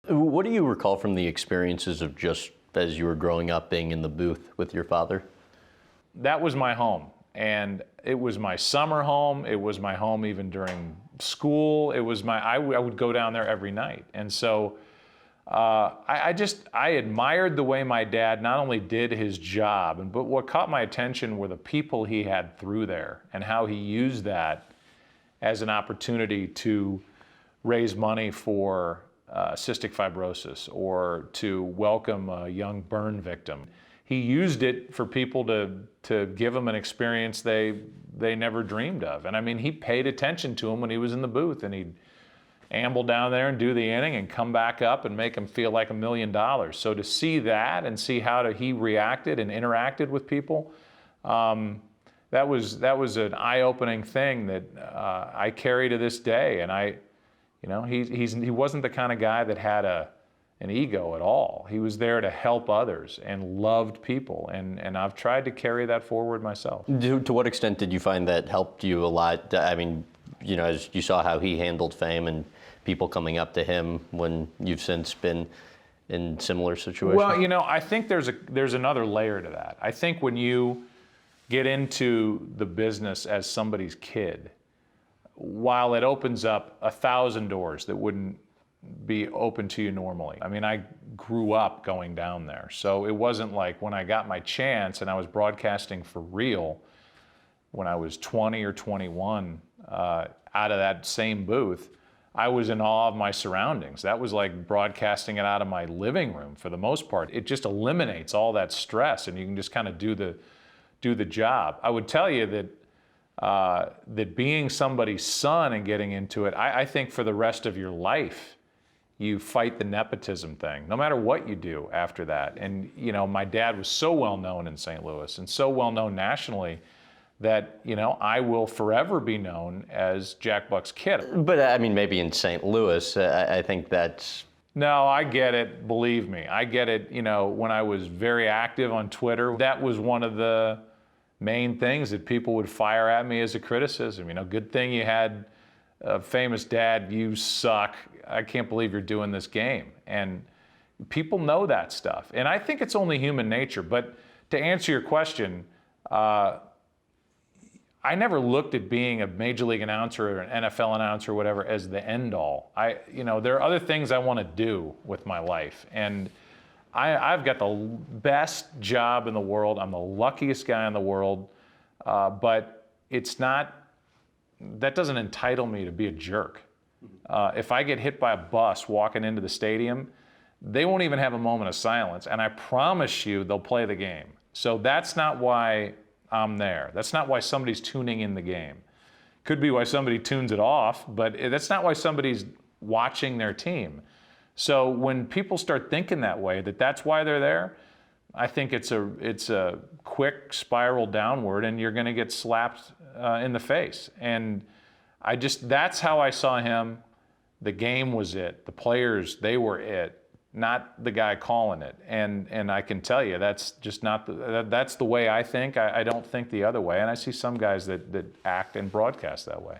What do you recall from the experiences of just as you were growing up being in the booth with your father? That was my home. And it was my summer home. It was my home even during school. I would go down there every night. And so I admired the way my dad not only did his job, but what caught my attention were the people he had through there and how he used that as an opportunity to raise money for cystic fibrosis or to welcome a young burn victim. He used it for people to give them an experience they never dreamed of. And I mean, he paid attention to him when he was in the booth, and he'd amble down there and do the inning and come back up and make him feel like $1 million. So to see that and see how he reacted and interacted with people, that was an eye-opening thing that I carry to this day. And he wasn't the kind of guy that had an ego at all. He was there to help others and loved people, and I've tried to carry that forward myself. To what extent did you find that helped you a lot? I mean, as you saw how he handled fame and people coming up to him when you've since been in similar situations? Well, I think there's another layer to that. I think when you get into the business as somebody's kid, while it opens up 1,000 doors that wouldn't be open to you normally. I mean, I grew up going down there, so it wasn't like when I got my chance and I was broadcasting for real when I was 20 or 21 out of that same booth, I was in awe of my surroundings. That was like broadcasting it out of my living room for the most part. It just eliminates all that stress, and you can just kind of do the job. I would tell you that being somebody's son and getting into it, I think for the rest of your life, you fight the nepotism thing, no matter what you do after that. And my dad was so well known in St. Louis and so well known nationally that I will forever be known as Jack Buck's kid. But I mean, maybe in St. Louis, I think that's... No, I get it, believe me. I get it, when I was very active on Twitter, that was one of the main things that people would fire at me as a criticism. Good thing you had a famous dad, you suck, I can't believe you're doing this game. And people know that stuff. And I think it's only human nature. But to answer your question, I never looked at being a major league announcer or an NFL announcer or whatever as the end all. There are other things I want to do with my life. And I've got the best job in the world. I'm the luckiest guy in the world. But that doesn't entitle me to be a jerk. If I get hit by a bus walking into the stadium, they won't even have a moment of silence. And I promise you they'll play the game. So that's not why I'm there. That's not why somebody's tuning in the game. Could be why somebody tunes it off, but that's not why somebody's watching their team. So when people start thinking that way, that's why they're there, I think it's a quick spiral downward, and you're going to get slapped in the face. And that's how I saw him. The game was it. The players, they were it, not the guy calling it. And I can tell you, that's just not that's the way I think. I don't think the other way. And I see some guys that act and broadcast that way.